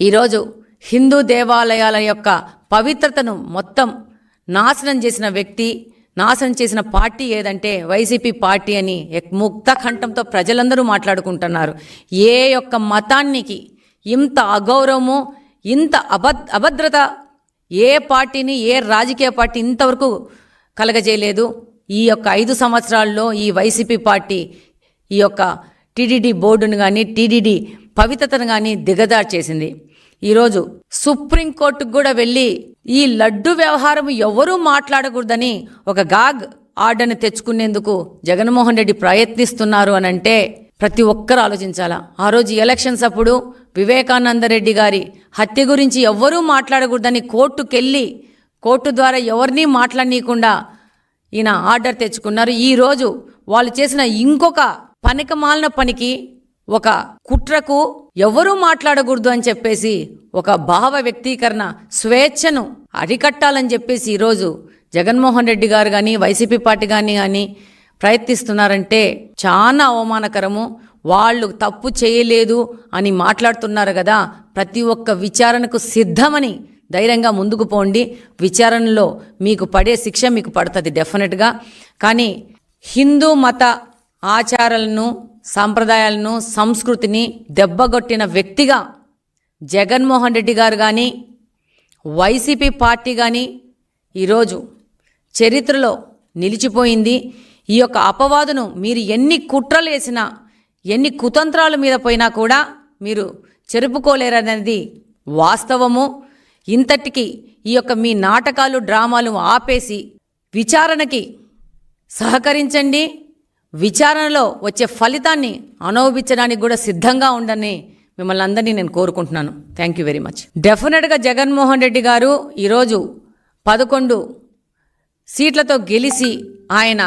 ఈరోజు హిందూ దేవాలయాల యొక్క పవిత్రతను మొత్తం నాశనం చేసిన వ్యక్తి, నాశనం చేసిన పార్టీ ఏదంటే వైసీపీ పార్టీ అని ముక్త కంఠంతో ప్రజలందరూ మాట్లాడుకుంటున్నారు. ఏ యొక్క మతానికి ఇంత అగౌరవము, ఇంత అభద్రత ఏ పార్టీని, ఏ రాజకీయ పార్టీ ఇంతవరకు కలగజేయలేదు. ఈ యొక్క 5 సంవత్సరాల్లో ఈ వైసీపీ పార్టీ ఈ యొక్క టీటీడీ బోర్డును కానీ, టీటీడీ పవిత్రతను కానీ దిగజారు చేసింది. ఈరోజు సుప్రీంకోర్టుకు కూడా వెళ్ళి ఈ లడ్డు వ్యవహారం ఎవరూ మాట్లాడకూడదని ఒక గాగ్ ఆర్డర్ని తెచ్చుకునేందుకు జగన్మోహన్ రెడ్డి ప్రయత్నిస్తున్నారు అని అంటే ప్రతి ఒక్కరు ఆలోచించాలా. ఆ రోజు ఎలక్షన్స్ అప్పుడు వివేకానంద రెడ్డి గారి హత్య గురించి ఎవ్వరూ మాట్లాడకూడదని కోర్టుకెళ్ళి కోర్టు ద్వారా ఎవరినీ మాట్లాడనీయకుండా ఈయన ఆర్డర్ తెచ్చుకున్నారు. ఈరోజు వాళ్ళు చేసిన ఇంకొక పనికిమాలిన పనికి, ఒక కుట్రకు ఎవరూ మాట్లాడకూడదు అని చెప్పేసి ఒక భావ వ్యక్తీకరణ స్వేచ్ఛను అరికట్టాలని చెప్పేసి ఈరోజు జగన్మోహన్ రెడ్డి గారు కానీ, వైసీపీ పార్టీ కానీ ప్రయత్నిస్తున్నారంటే చాలా అవమానకరము. వాళ్ళు తప్పు చేయలేదు అని మాట్లాడుతున్నారు కదా, ప్రతి ఒక్క విచారణకు సిద్ధమని ధైర్యంగా ముందుకు పోండి. విచారణలో మీకు పడే శిక్ష మీకు పడుతుంది డెఫినెట్గా. కానీ హిందూ మత ఆచారాలను, సాంప్రదాయాలను, సంస్కృతిని దెబ్బగొట్టిన వ్యక్తిగా జగన్మోహన్ రెడ్డి గారు కానీ, వైసీపీ పార్టీ కానీ ఈరోజు చరిత్రలో నిలిచిపోయింది. ఈ యొక్క అపవాదును మీరు ఎన్ని కుట్రలు వేసినా, ఎన్ని కుతంత్రాల మీద పోయినా కూడా మీరు చెరుపుకోలేరనేది వాస్తవము. ఇంతటికి ఈ యొక్క మీ నాటకాలు, డ్రామాలు ఆపేసి విచారణకి సహకరించండి. విచారణలో వచ్చే ఫలితాన్ని అనుభవించడానికి కూడా సిద్ధంగా ఉండని మిమ్మల్ని అందరినీ నేను కోరుకుంటున్నాను. Thank you very much. డెఫినెట్గా జగన్మోహన్ రెడ్డి గారు ఈరోజు 11 సీట్లతో గెలిచి ఆయన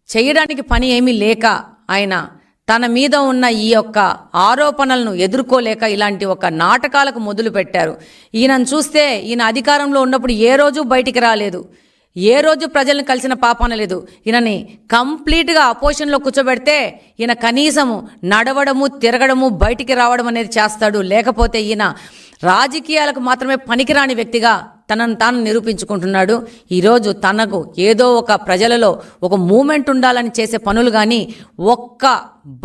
చేయడానికి పని ఏమీ లేక, ఆయన తన మీద ఉన్న ఈ యొక్క ఆరోపణలను ఎదుర్కోలేక ఇలాంటి ఒక నాటకాలకు మొదలు పెట్టారు. ఈయనను చూస్తే ఈయన అధికారంలో ఉన్నప్పుడు ఏ రోజు బయటికి రాలేదు, ఏ రోజు ప్రజలను కలిసిన పాపాన లేదు. ఈయనని కంప్లీట్గా అపోజిషన్లో కూర్చోబెడితే ఈయన కనీసము నడవడము, తిరగడము, బయటికి రావడం అనేది చేస్తాడు. లేకపోతే ఈయన రాజకీయాలకు మాత్రమే పనికిరాని వ్యక్తిగా తనను తాను నిరూపించుకుంటున్నాడు. ఈరోజు తనకు ఏదో ఒక ప్రజలలో ఒక మూమెంట్ ఉండాలని చేసే పనులు కానీ, ఒక్క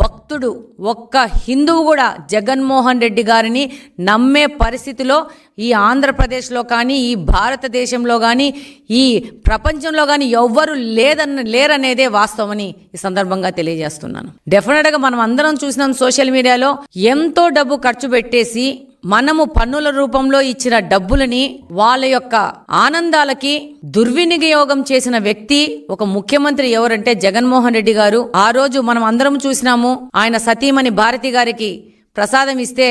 భక్తుడు, ఒక్క హిందువు కూడా జగన్మోహన్ రెడ్డి గారిని నమ్మే పరిస్థితిలో ఈ ఆంధ్రప్రదేశ్లో కానీ, ఈ భారతదేశంలో కానీ, ఈ ప్రపంచంలో కానీ ఎవ్వరు లేరనేదే వాస్తవమని ఈ సందర్భంగా తెలియజేస్తున్నాను. డెఫినెట్గా మనం అందరం చూసినాం సోషల్ మీడియాలో ఎంతో డబ్బు ఖర్చు పెట్టేసి మనము పన్నుల రూపంలో ఇచ్చిన డబ్బులని వాళ్ళ యొక్క ఆనందాలకి దుర్వినియోగం చేసిన వ్యక్తి ఒక ముఖ్యమంత్రి ఎవరంటే జగన్మోహన్ రెడ్డి గారు. ఆ రోజు మనం అందరం చూసినాము, ఆయన సతీమణి భారతి గారికి ప్రసాదం ఇస్తే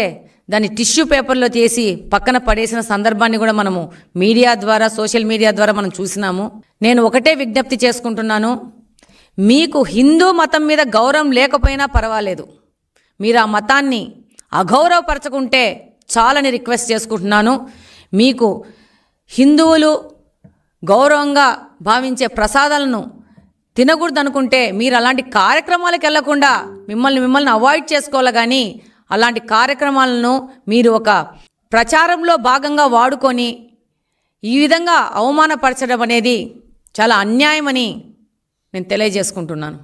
దాన్ని టిష్యూ పేపర్లో తీసి పక్కన పడేసిన సందర్భాన్ని కూడా మనము మీడియా ద్వారా, సోషల్ మీడియా ద్వారా మనం చూసినాము. నేను ఒకటే విజ్ఞప్తి చేసుకుంటున్నాను, మీకు హిందూ మతం మీద గౌరవం లేకపోయినా పర్వాలేదు, మీరు ఆ మతాన్ని అగౌరవపరచకుంటే చాలని రిక్వెస్ట్ చేసుకుంటున్నాను. మీకు హిందువులు గౌరవంగా భావించే ప్రసాదాలను తినకూడదు అనుకుంటే మీరు అలాంటి కార్యక్రమాలకు వెళ్లకుండా మిమ్మల్ని అవాయిడ్ చేసుకోవాలి. కానీ అలాంటి కార్యక్రమాలను మీరు ఒక ప్రచారంలో భాగంగా వాడుకొని ఈ విధంగా అవమానపరచడం అనేది చాలా అన్యాయమని నేను తెలియజేసుకుంటున్నాను.